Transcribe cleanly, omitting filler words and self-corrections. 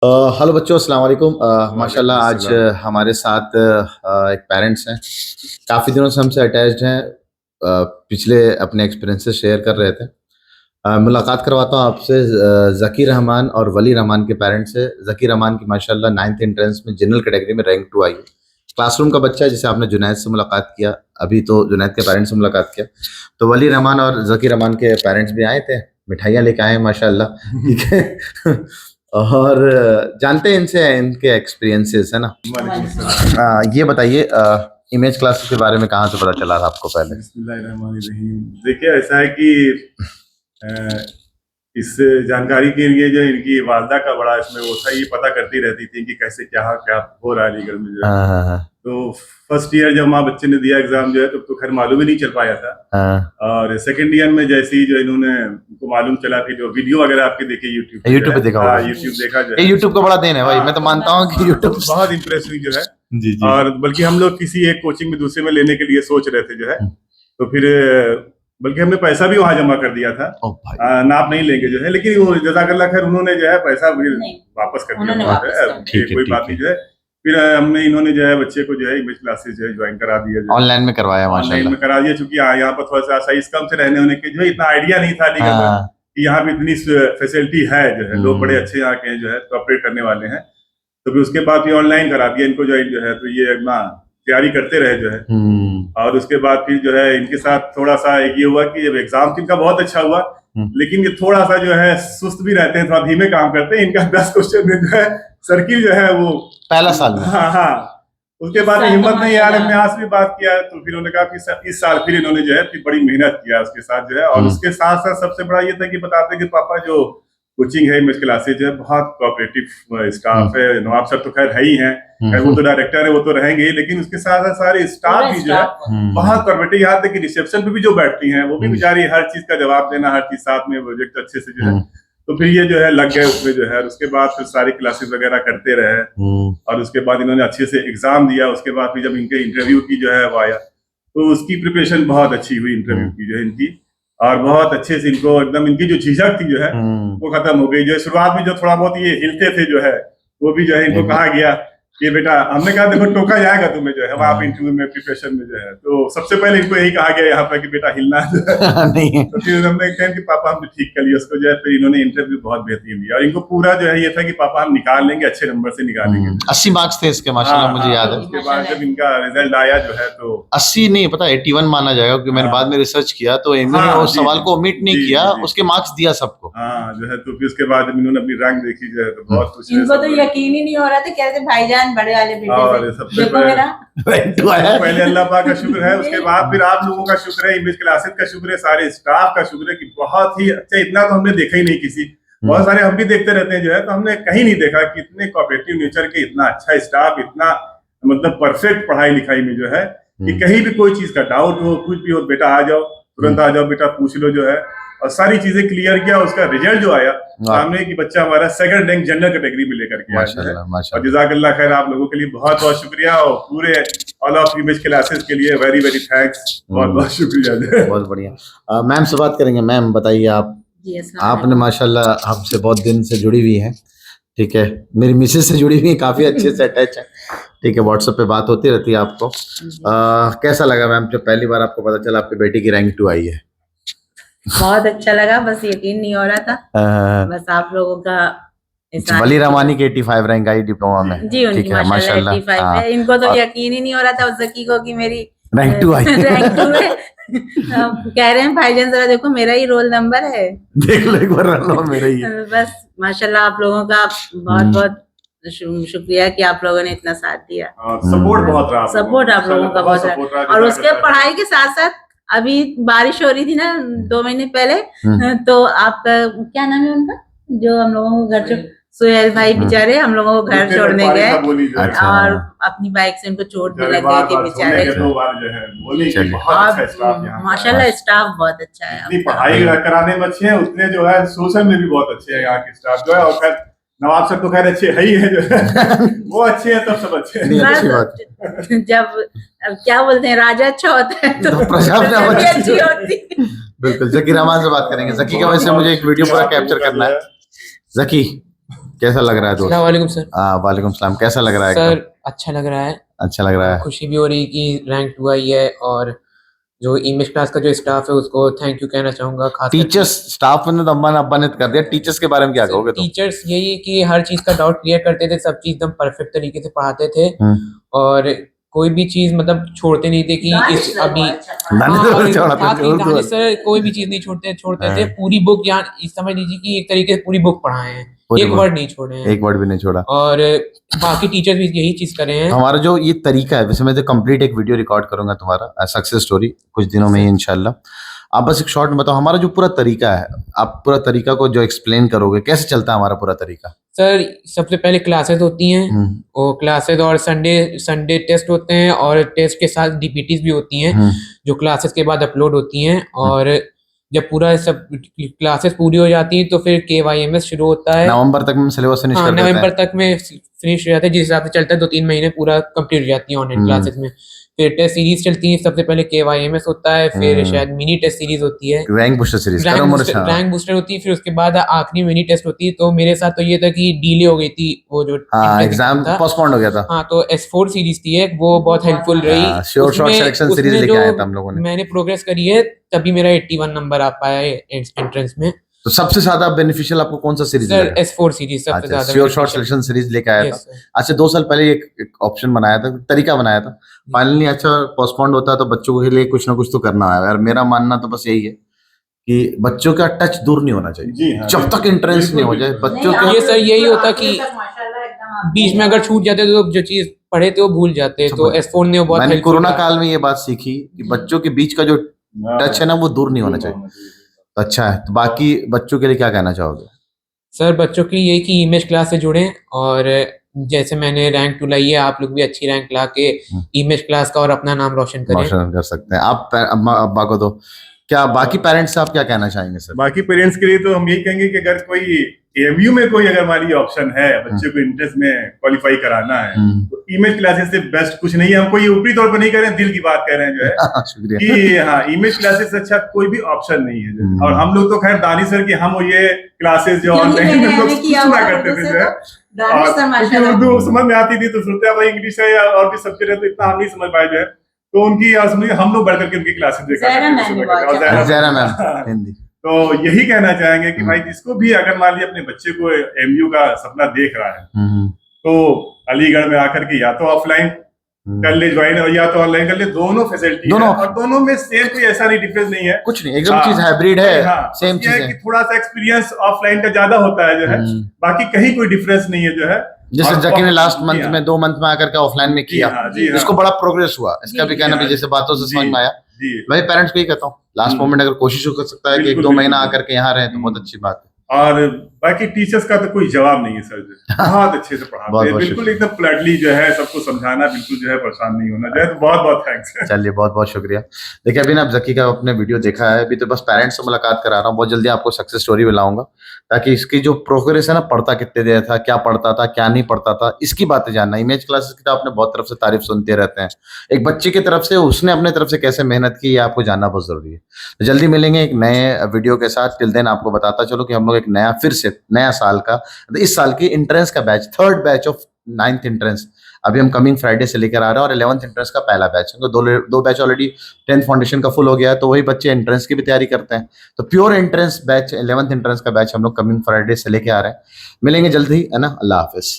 Hello बच्चों, अस्सलाम वालेकुम। माशाल्लाह आज हमारे साथ एक पेरेंट्स हैं, काफ़ी दिनों से हमसे अटैच्ड हैं। पिछले अपने एक्सपीरियंसेस शेयर कर रहे थे। मुलाकात करवाता हूँ आपसे ज़की रहमान और वली रहमान के पेरेंट्स से। ज़की रहमान की माशाल्लाह 9th एंट्रेंस में जनरल कैटेगरी में रैंक 2 आई है। क्लासरूम का बच्चा है जिसे आपने जुनैद से मुलाकात किया, अभी तो जुनैद के पेरेंट्स से मुलाकात किया। तो वली रहमान और ज़की रहमान के पेरेंट्स भी आए थे, मिठाइयाँ लेके आए हैं माशाल्लाह। ठीक है। और जानते हैं इनसे इनके एक्सपीरियंसेस है ना। ये बताइए, इमेज क्लासेस के बारे में कहाँ से पता चला था आपको पहले? बिस्मिल्लाहिर्रहमानिर्रहीम। देखिए, ऐसा है कि अ, इस जानकारी के लिए जो इनकी वालदा का बड़ा इसमें वो था, ये पता करती रहती थी कि कैसे क्या क्या हो रहा है अलीगढ़ में जो है। हाँ हाँ हाँ तो फर्स्ट ईयर जब माँ बच्चे ने दिया एग्जाम जो है, तो खैर मालूम ही नहीं चल पाया था। हाँ। और सेकंड ईयर में जैसे ही जो इन्होंने उनको मालूम चला, फिर जो वीडियो वगैरह आपके देखे यूट्यूब पे देखा होगा। यूट्यूब देखा जो ये है। यूट्यूब का बड़ा देन है भाई, मैं तो मानता हूँ कि यूट्यूब बहुत इम्प्रेस हुई जो है। जी जी। और बल्कि हम लोग किसी एक कोचिंग में दूसरे में लेने के लिए सोच रहे थे जो है। तो फिर बल्कि हमने पैसा भी वहां जमा कर दिया था। नाप नहीं लेंगे जो है, लेकिन वो जज़ाकल्लाह खैर उन्होंने जो है पैसा वापस कर दिया। कोई बात नहीं जो है। फिर हमने इन्होंने जो है बच्चे को जो है इमेज क्लासेस जो है ज्वाइन करा दिया, ऑनलाइन में करवाया ऑनलाइन माशाल्लाह। में करा दिया। चूंकि यहाँ पर थोड़ा सा साइज कम से रहने होने के जो है इतना आइडिया नहीं था अलीगढ़ में कि यहाँ पे इतनी फैसिलिटी है जो है। लोग बड़े अच्छे यहाँ के जो है कॉपरेट करने वाले हैं। तो फिर उसके बाद ये ऑनलाइन करा दिया इनको ज्वाइन जो है। तो ये अपना तैयारी करते रहे जो है। और उसके बाद फिर जो है इनके साथ थोड़ा सा ये हुआ कि जब एग्जाम इनका बहुत अच्छा हुआ, लेकिन ये थोड़ा सा जो है सुस्त भी रहते हैं, थोड़ा धीमे काम करते हैं। इनका 10 क्वेश्चन में जो है सर्किल जो है वो पहला साल में। हाँ। उसके बाद हिम्मत नहीं यार, हमने आज भी बात किया। तो फिर उन्होंने कहा कि इस साल फिर इन्होंने जो है बड़ी मेहनत किया उसके साथ जो है। और उसके साथ साथ सबसे बड़ा ये था कि बताते कि पापा जो कोचिंग है इमेज क्लासेज जो है बहुत कोऑपरेटिव स्टाफ है। नवाब सर तो खैर है ही हैं, वो तो डायरेक्टर है, वो तो रहेंगे ही, लेकिन उसके साथ साथ सारे स्टाफ भी जो है बहुत कोऑपरेटिव। यहाँ तक कि रिसेप्शन पे भी जो बैठती हैं वो भी बेचारी हर चीज का जवाब देना, हर चीज साथ में प्रोजेक्ट अच्छे से जो है। तो फिर ये जो है लग गए उसमें जो है। उसके बाद फिर सारी क्लासेस वगैरह करते रहे। और उसके बाद इन्होंने अच्छे से एग्जाम दिया। उसके बाद फिर जब इनके इंटरव्यू की जो है वो आया, तो उसकी प्रिपरेशन बहुत अच्छी हुई इंटरव्यू की जो है इनकी। और बहुत अच्छे से इनको एकदम इनकी जो झिझक थी जो है वो खत्म हो गई। जो शुरुआत में जो थोड़ा बहुत ये हिलते थे जो है, वो भी जो है इनको कहा गया कि बेटा, हमने कहा देखो टोका जाएगा तुम्हें जो है वहाँ पे इंटरव्यू में प्रिपरेशन में जो है। तो सबसे पहले इनको यही कहा गया यहाँ पर कि बेटा हिलना जो है नहीं। तो फिर हमने कहा कि पापा हमने ठीक कर लिया उसको जो है। फिर इन्होंने इंटरव्यू बहुत बेहतरीन दिया और इनको पूरा जो है ये था कि पापा हम निकाल लेंगे, अच्छे नंबर से निकालेंगे। 80 मार्क्स थे इसके माशाल्लाह, मुझे याद है। उसके बाद जब इनका रिजल्ट आया जो है तो 80 नहीं पता 81 माना जाएगा, क्योंकि मैंने बाद में रिसर्च किया तो इन्होंने उस सवाल को ओमिट नहीं किया, उसके मार्क्स दिया सबको। हाँ जो है। तो फिर उसके बाद इन्होंने अपनी रैंक देखी जो है तो बहुत कुछ इनको तो यकीन ही नहीं हो रहा था कैसे भाईजान बड़े वाले बेटे से सबसे देखो मेरा पहले अल्लाह पाक का शुक्र है। उसके बाद फिर आप लोगों का शुक्र है, इमेज क्लासेस का शुक्र है, सारे स्टाफ का शुक्र है कि बहुत ही अच्छा। इतना तो हमने देखा ही नहीं किसी, बहुत सारे हम भी देखते रहते हैं जो है, तो हमने कहीं नहीं देखा कि इतने कोऑपरेटिव नेचर के, इतना अच्छा स्टाफ, इतना मतलब परफेक्ट पढ़ाई लिखाई में जो है कि कहीं भी कोई चीज का डाउट हो, कुछ भी हो, बेटा आ जाओ, तुरंत आ जाओ, बेटा पूछ लो जो है। और सारी चीजें क्लियर किया। उसका रिजल्ट जो आया सामने कि बच्चा हमारा सेकंड रैंक जनरल कैटेगरी में लेकर के आया। और जज़ाकल्लाह खैर, आप लोगों के लिए बहुत बहुत शुक्रिया। और पूरे ऑल ऑफ इमेज क्लासेस के लिए वेरी वेरी थैंक्स, बहुत बहुत शुक्रिया। बहुत बढ़िया। मैम से बात करेंगे। मैम बताइए, आपने माशाल्लाह हमसे बहुत दिन से जुड़ी हुई हैं, ठीक है। मेरी मिसेज से जुड़ी हुई है, काफी अच्छे से अटैच है, ठीक है। व्हाट्सएप पे बात होती रहती है आपको। कैसा लगा मैम जब पहली बार आपको पता चला आपकी बेटी की रैंक 2 आई है? बहुत अच्छा लगा, बस यकीन नहीं हो रहा था। बस आप लोगों का वली रहमानी की 85 रैंक आई डिप्लोमा में जी, उनकी माशाल्लाह 85 है। इनको तो यकीन ही नहीं हो रहा था उस ज़की को कि मेरी रैंक 2 आई। रैंक 2 है। कह रहे हैं भाईजान जरा देखो मेरा ही रोल नंबर है, देख लो एक बार, मेरा ही है। बस माशाल्लाह आप लोगों का बहुत बहुत शुक्रिया कि आप लोगों ने इतना साथ दिया। सपोर्ट बहुत रहा, सपोर्ट आप लोगों का बहुत रहा। और उसके पढ़ाई के साथ साथ अभी बारिश हो रही थी ना 2 महीने पहले, तो आपका क्या नाम है उनका, जो हम लोगों को घर सुहेल भाई बेचारे हम लोगों को घर छोड़ने गए। और अपनी बाइक से उनको चोट भी लग गई थी बेचारे। माशाल्लाह स्टाफ बहुत अच्छा है, पढ़ाई कराने में अच्छे हैं, उतने जो है सोशल में भी बहुत अच्छे हैं यहाँ के स्टाफ जो है। और खैर नवाब सर तो खैर अच्छे है ही है जो है। वो अच्छे हैं तब सब अच्छे हैं। जब क्या बोलते हैं, राजा अच्छा होता है तो प्रजा भी अच्छी होती है। बिल्कुल। ज़की रहमान से बात करेंगे। ज़की का वैसे मुझे एक वीडियो पूरा कैप्चर करना है। ज़की कैसा लग रहा है दोस्त? वालेकुम सर। वालेकुम सलाम। कैसा लग रहा है? सर अच्छा लग रहा है, अच्छा लग रहा है। खुशी भी हो रही कि रैंक 2 आई है, और जो इमेज क्लास का जो स्टाफ है उसको थैंक यू कहना चाहूंगा। खास टीचर्स स्टाफ ने तो अम्बा ने कर दिया, टीचर्स के बारे में क्या कहोगे तुम? टीचर्स यही कि हर चीज का डाउट क्लियर करते थे, सब चीज एकदम परफेक्ट तरीके से पढ़ाते थे, और कोई भी चीज मतलब छोड़ते नहीं थे कि इस अभी दानिश सर कोई भी चीज नहीं छोड़ते थे। पूरी बुक समझ लीजिए कि एक तरीके से पूरी बुक पढ़ाए हैं, एक वर्ड नहीं छोड़े हैं, एक वर्ड भी नहीं छोड़ा। और बाकी टीचर भी यही चीज कर रहे हैं। हमारा जो ये तरीका है, वैसे मैं तो कंप्लीट एक वीडियो रिकॉर्ड करूंगा तुम्हारा सक्सेस स्टोरी कुछ दिनों में ही इंशाल्लाह। आप बस एक शॉर्ट में बताओ हमारा जो पूरा तरीका है, आप पूरा तरीका को जो एक्सप्लेन करोगे, कैसे चलता है हमारा पूरा तरीका? सर सबसे पहले क्लासेस होती हैं, वो क्लासेस और संडे टेस्ट होते हैं, और टेस्ट के साथ डीपीटीज भी होती हैं जो क्लासेस के बाद अपलोड होती हैं। और जब पूरा सब क्लासेस पूरी हो जाती हैं तो फिर KYMS शुरू होता है। नवंबर तक में सिलेबस फिनिश कर देते हैं। नवंबर तक में फिनिश हो जाता है, जिस हिसाब से चलता है 2-3 महीने पूरा कंप्लीट हो जाती है ऑनलाइन क्लासेस में। फिर टेस्ट सीरीज चलती है, सबसे पहले KYMS होता है, फिर शायद मिनी टेस्ट सीरीज होती है, rank booster series, rank booster होती है, फिर उसके बाद आखिरी मिनी टेस्ट होती है। तो मेरे साथ तो ये था कि डिले हो गई थी, वो जो एग्जाम पोस्टपोन हो गया था। हाँ, तो S4 सीरीज थी एक, वो बहुत हेल्पफुल रही। श्योर शॉर्ट सिलेक्शन सीरीज लेके आए थे हम लोगों ने। मैंने प्रोग्रेस करी है, तभी मेरा 81 नंबर आ पाया है एंट्रेंस में। तो सबसे ज्यादा बेनिफिशियल आपको कौन सा सीरीज सर S4 सीरीज सबसे ज्यादा श्योर शॉर्ट सिलेक्शन सीरीज लेके आया था। अच्छा 2 साल पहले एक ऑप्शन बनाया था, तरीका बनाया था, फाइनली अच्छा पोस्टपोन्ड होता है तो बच्चों के लिए कुछ ना कुछ तो करना है यार। मेरा मानना तो बस यही है कि बच्चों का टच दूर नहीं होना चाहिए, जब तक इंटरेस्ट नहीं हो जाए बच्चों के। ये सर यही होता कि बीच में अगर छूट जाते तो जो चीज पढ़े थे वो भूल जाते, तो S4 ने बहुत। मैंने कोरोना काल में ये बात सीखी कि बच्चों के बीच का जो टच है ना वो दूर नहीं होना चाहिए। तो अच्छा है, तो बाकी बच्चों के लिए क्या कहना चाहोगे? सर बच्चों की यही कि इमेज क्लास से जुड़ें, और जैसे मैंने रैंक 2 लाई है, आप लोग भी अच्छी रैंक ला के इमेज क्लास का और अपना नाम रोशन कर सकते हैं। आप अब्बा को तो क्या बाकी पेरेंट्स से आप क्या कहना चाहेंगे सर? बाकी पेरेंट्स के लिए तो हम यही कहेंगे कि अगर कोई AMU में कोई अगर हमारी ऑप्शन है बच्चे को इंट्रेंस में क्वालिफाई कराना है तो इमेज क्लासेस से बेस्ट कुछ नहीं है। हम कोई ऊपरी तौर पर नहीं कर रहे हैं, दिल की बात कह रहे हैं जो है कि हाँ इमेज क्लासेस से अच्छा कोई भी ऑप्शन नहीं है। और हम लोग तो खैर दानी सर की हम ये क्लासेस जो ऑनलाइन हम लोग सुना करते थे जो है, उर्दू समझ में आती थी तो सुनते भाई इंग्लिश है या और भी सब्जेक्ट है तो इतना हम नहीं समझ पाए जो है, तो उनकी हम लोग बढ़ करके उनकी क्लासेस देखा हिंदी। तो यही कहना चाहेंगे कि भाई जिसको भी अगर मान लीजिए अपने बच्चे को MU का सपना देख रहा है तो अलीगढ़ में आकर के या तो ऑफलाइन कर ले ज्वाइन और या तो ऑनलाइन कर ले, दोनों फैसिलिटी है और दोनों में सेम कोई ऐसा नहीं डिफरेंस नहीं है, कुछ नहीं, एकदम चीज हाइब्रिड है। सेम चीज है कि थोड़ा सा एक्सपीरियंस ऑफलाइन का ज्यादा होता है जो है, बाकी कहीं कोई डिफरेंस नहीं है जो है। जैसे जकी ने लास्ट मंथ में 2 मंथ में आकर के ऑफलाइन में किया, इसको बड़ा प्रोग्रेस हुआ, इसका भी कहना भी जैसे बातों से समझ में आया। मैं पेरेंट्स को ही कहता हूँ लास्ट मोमेंट अगर कोशिश कर सकता है कि 1-2 महीना आकर के यहाँ रहे तो बहुत अच्छी बात है। और बाकी टीचर्स का तो कोई जवाब नहीं है सर, बहुत अच्छे से पढ़ाते हैं, बिल्कुल एकदम फ्लैटली जो है सबको समझाना, बिल्कुल जो है परेशान नहीं होना जो है। तो बहुत बहुत थैंक्स। चलिए बहुत बहुत शुक्रिया। देखिए अभी ना आप जकी का अपने वीडियो देखा है, अभी तो बस पेरेंट्स से मुलाकात करा रहा हूँ, बहुत जल्दी आपको सक्सेस स्टोरी भी लाऊंगा ताकि इसकी जो प्रोग्रेस है ना, पढ़ता कितने देर था, क्या पढ़ता था क्या नहीं पढ़ता था, इसकी बातें जानना। इमेज क्लासेस की तो आपने बहुत तरफ से तारीफ सुनते रहते हैं, एक बच्चे की तरफ से उसने अपने तरफ से कैसे मेहनत की ये आपको जानना बहुत जरूरी है। तो जल्दी मिलेंगे एक नए वीडियो के साथ। टिल देन आपको बताता चलो कि हम लोग एक नया फिर से नया साल का इस साल की एंट्रेंस का batch, 3rd batch of 9th entrance अभी हम कमिंग फ्राइडे से लेकर आ रहे हैं, और 11th एंट्रेंस का पहला बैच है। तो 2 बैच ऑलरेडी 10th फाउंडेशन का फुल हो गया है, तो वही बच्चे एंट्रेंस की भी तैयारी करते हैं। तो pure entrance batch 11th entrance का बैच हम लोग कमिंग फ्राइडे से लेके आ रहे हैं। मिलेंगे जल्दी, है ना। अल्लाह हाफिज।